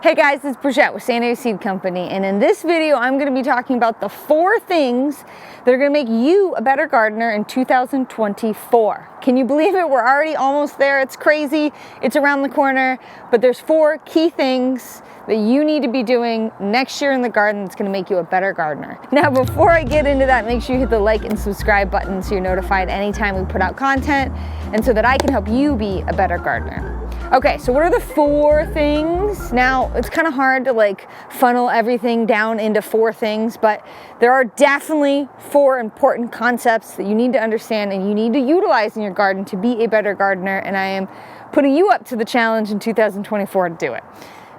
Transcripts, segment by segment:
Hey guys, it's Brigitte with San Diego Seed Company, and in this video I'm going to be talking about the 4 things that are going to make you a better gardener in 2024. Can you believe it? We're already almost there. It's crazy. It's around the corner, but there's 4 key things that you need to be doing next year in the garden that's going to make you a better gardener. Now, before I get into that, make sure you hit the like and subscribe button so you're notified anytime we put out content and so that I can help you be a better gardener. Okay, so what are the 4 things? Now, it's kind of hard to funnel everything down into 4 things, but there are definitely 4 important concepts that you need to understand and you need to utilize in your garden to be a better gardener, and I am putting you up to the challenge in 2024 to do it.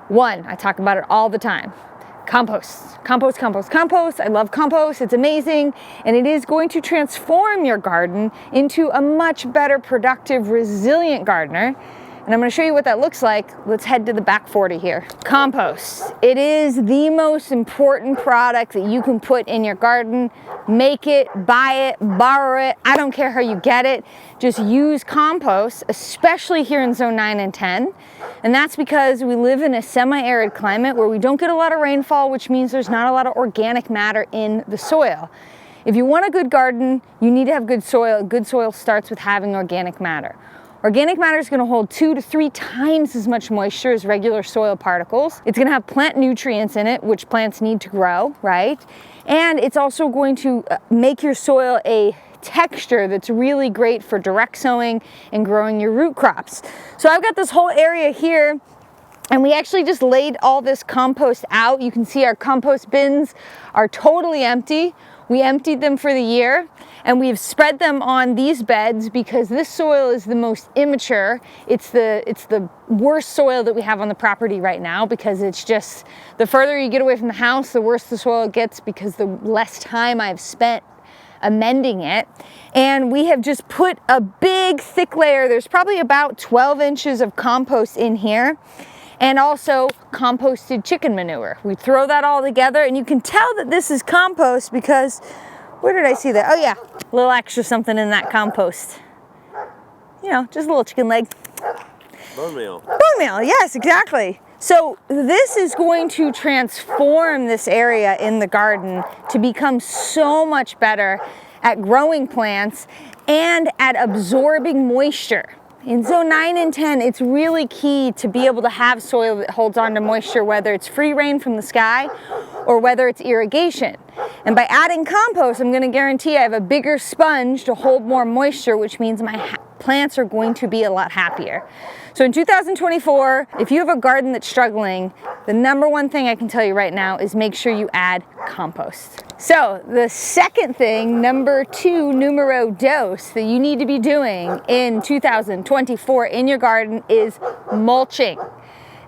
1, I talk about it all the time. Compost. Compost, compost, compost. I love compost. It's amazing, and it is going to transform your garden into a much better, productive, resilient gardener. And I'm going to show you what that looks like. Let's head to the back 40 here. Compost. It is the most important product that you can put in your garden. Make it, buy it, borrow it. I don't care how you get it. Just use compost, especially here in zone 9 and 10. And that's because we live in a semi-arid climate where we don't get a lot of rainfall, which means there's not a lot of organic matter in the soil. If you want a good garden, you need to have good soil. Good soil starts with having organic matter. Organic matter is going to hold 2 to 3 times as much moisture as regular soil particles. It's going to have plant nutrients in it, which plants need to grow, right? And it's also going to make your soil a texture that's really great for direct sowing and growing your root crops. So I've got this whole area here, and we actually just laid all this compost out. You can see our compost bins are totally empty. We emptied them for the year, and we've spread them on these beds because this soil is the most immature. It's the worst soil that we have on the property right now because it's just, the further you get away from the house, the worse the soil gets because the less time I've spent amending it. And we have just put a big thick layer. There's probably about 12 inches of compost in here. And also composted chicken manure. We throw that all together, and you can tell that this is compost because, where did I see that? Oh yeah, a little extra something in that compost. You know, just a little chicken leg. Bone meal. Bone meal, yes, exactly. So this is going to transform this area in the garden to become so much better at growing plants and at absorbing moisture. In zone 9 and 10, it's really key to be able to have soil that holds on to moisture, whether it's free rain from the sky or whether it's irrigation. And by adding compost, I'm going to guarantee I have a bigger sponge to hold more moisture, which means my plants are going to be a lot happier. So in 2024, if you have a garden that's struggling, the number 1 thing I can tell you right now is make sure you add compost. So the second thing, number 2, numero dos, that you need to be doing in 2024 in your garden is mulching.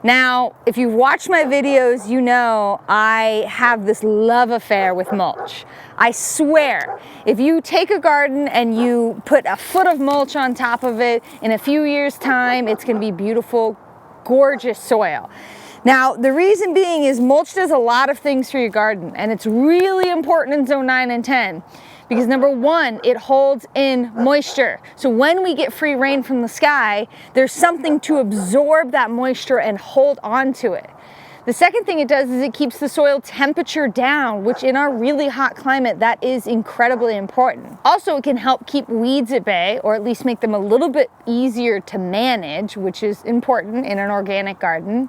Now, if you've watched my videos, you know I have this love affair with mulch. I swear, if you take a garden and you put a foot of mulch on top of it, in a few years' time, it's going to be beautiful, gorgeous soil. Now, the reason being is mulch does a lot of things for your garden, and it's really important in zone 9 and 10. Because number 1, it holds in moisture. So when we get free rain from the sky, there's something to absorb that moisture and hold on to it. The second thing it does is it keeps the soil temperature down, which in our really hot climate, that is incredibly important. Also, it can help keep weeds at bay, or at least make them a little bit easier to manage, which is important in an organic garden.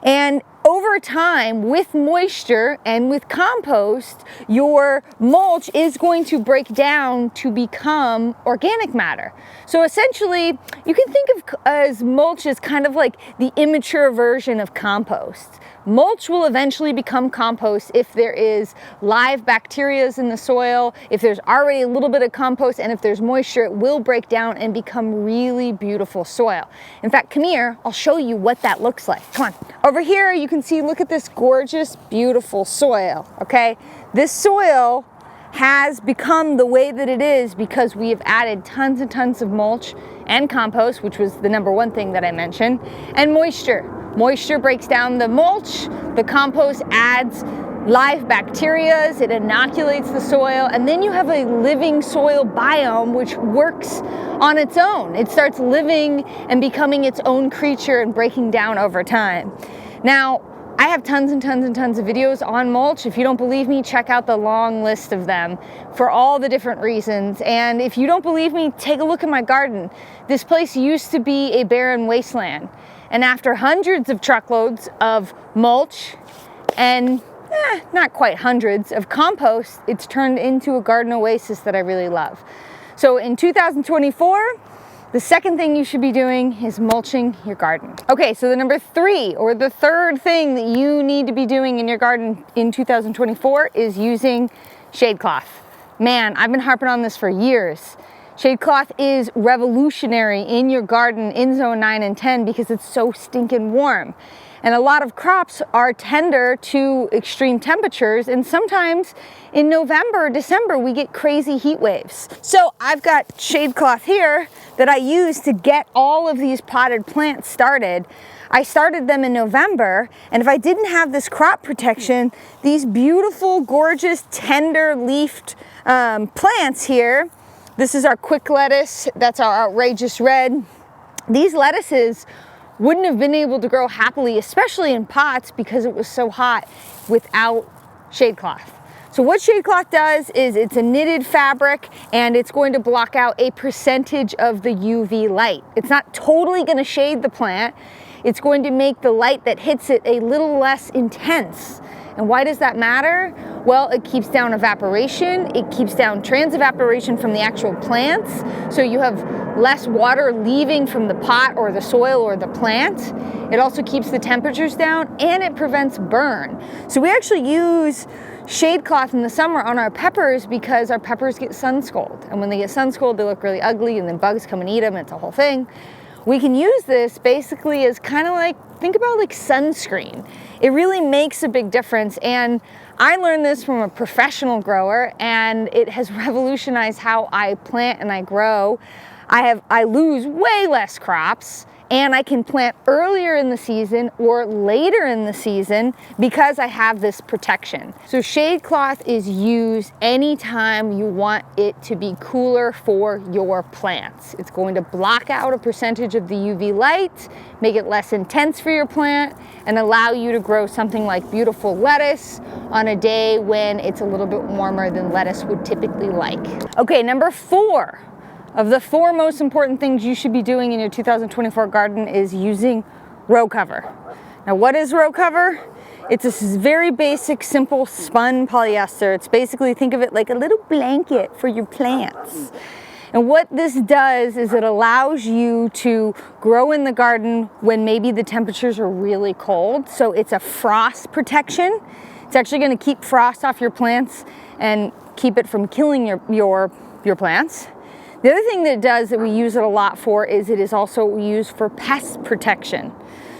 And over time, with moisture and with compost, your mulch is going to break down to become organic matter. So essentially, you can think of as mulch as kind of like the immature version of compost. Mulch will eventually become compost if there is live bacteria in the soil, if there's already a little bit of compost, and if there's moisture, it will break down and become really beautiful soil. In fact, come here, I'll show you what that looks like. Come on. Over here, you can see, look at this gorgeous, beautiful soil, okay? This soil has become the way that it is because we have added tons and tons of mulch and compost, which was the number 1 thing that I mentioned, and moisture. Moisture breaks down the mulch, the compost adds live bacteria, it inoculates the soil, and then you have a living soil biome which works on its own. It starts living and becoming its own creature and breaking down over time. Now, I have tons and tons and tons of videos on mulch. If you don't believe me, check out the long list of them for all the different reasons. And if you don't believe me, take a look at my garden. This place used to be a barren wasteland. And after hundreds of truckloads of mulch and not quite hundreds of compost, it's turned into a garden oasis that I really love. So in 2024, the second thing you should be doing is mulching your garden. Okay, so the number 3, or the third thing that you need to be doing in your garden in 2024 is using shade cloth. Man, I've been harping on this for years. Shade cloth is revolutionary in your garden in zone 9 and 10 because it's so stinking warm. And a lot of crops are tender to extreme temperatures, and sometimes in November, December, we get crazy heat waves. So I've got shade cloth here that I use to get all of these potted plants started. I started them in November, and if I didn't have this crop protection, these beautiful, gorgeous, tender leafed plants here, this is our quick lettuce, that's our outrageous red. These lettuces wouldn't have been able to grow happily, especially in pots, because it was so hot without shade cloth. So what shade cloth does is it's a knitted fabric, and it's going to block out a percentage of the UV light. It's not totally going to shade the plant. It's going to make the light that hits it a little less intense. And why does that matter? Well, it keeps down evaporation, it keeps down transevaporation from the actual plants, so you have less water leaving from the pot or the soil or the plant. It also keeps the temperatures down, and it prevents burn. So we actually use shade cloth in the summer on our peppers because our peppers get sun scald. And when they get sun scald, they look really ugly, and then bugs come and eat them, and it's a whole thing. We can use this basically as kind of like, think about like sunscreen. It really makes a big difference, and I learned this from a professional grower, and it has revolutionized how I plant and I grow. I lose way less crops, and I can plant earlier in the season or later in the season because I have this protection. So shade cloth is used anytime you want it to be cooler for your plants. It's going to block out a percentage of the UV light, make it less intense for your plant, and allow you to grow something like beautiful lettuce on a day when it's a little bit warmer than lettuce would typically like. Okay, number 4. Of the 4 most important things you should be doing in your 2024 garden is using row cover. Now, what is row cover? It's a very basic, simple spun polyester. It's basically, think of it like a little blanket for your plants. And what this does is it allows you to grow in the garden when maybe the temperatures are really cold. So it's a frost protection. It's actually going to keep frost off your plants and keep it from killing your plants. The other thing that it does that we use it a lot for is it is also used for pest protection.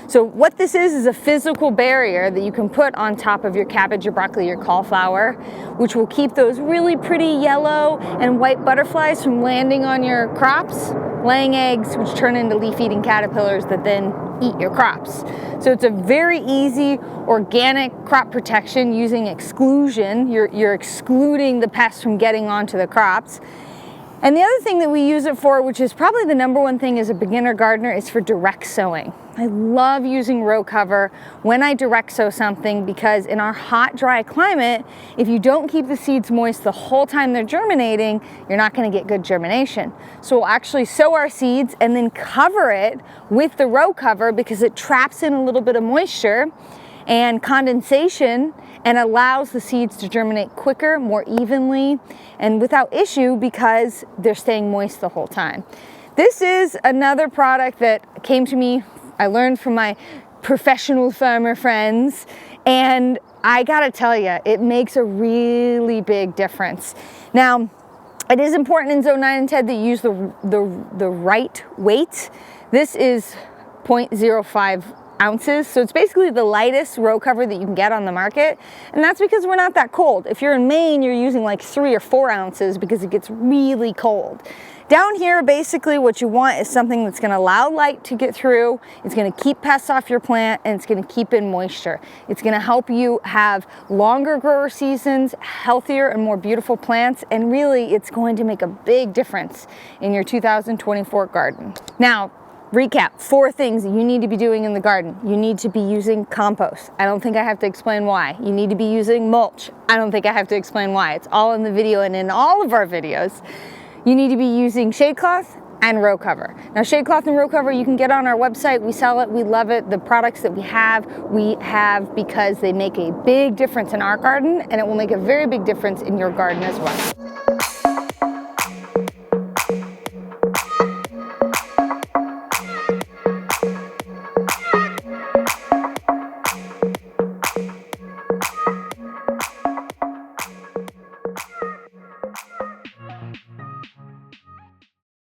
So what this is a physical barrier that you can put on top of your cabbage, your broccoli, your cauliflower, which will keep those really pretty yellow and white butterflies from landing on your crops, laying eggs, which turn into leaf-eating caterpillars that then eat your crops. So it's a very easy organic crop protection using exclusion. You're excluding the pests from getting onto the crops. And the other thing that we use it for, which is probably the number one thing as a beginner gardener, is for direct sowing. I love using row cover when I direct sow something because in our hot, dry climate, if you don't keep the seeds moist the whole time they're germinating, you're not going to get good germination. So we'll actually sow our seeds and then cover it with the row cover because it traps in a little bit of moisture and condensation and allows the seeds to germinate quicker, more evenly, and without issue because they're staying moist the whole time. This is another product that came to me, I learned from my professional farmer friends, and I gotta tell you, it makes a really big difference. Now, it is important in zone 9 and 10 that you use the right weight. This is 0.05 ounces. So it's basically the lightest row cover that you can get on the market. And that's because we're not that cold. If you're in Maine, you're using like 3 or 4 ounces because it gets really cold. Down here, basically what you want is something that's going to allow light to get through. It's going to keep pests off your plant, and it's going to keep in moisture. It's going to help you have longer grower seasons, healthier and more beautiful plants, and really it's going to make a big difference in your 2024 garden. Now, Recap, 4 things you need to be doing in the garden. You need to be using compost. I don't think I have to explain why. You need to be using mulch. I don't think I have to explain why. It's all in the video and in all of our videos. You need to be using shade cloth and row cover. Now, shade cloth and row cover you can get on our website. We sell it, we love it. The products that we have because they make a big difference in our garden, and it will make a very big difference in your garden as well.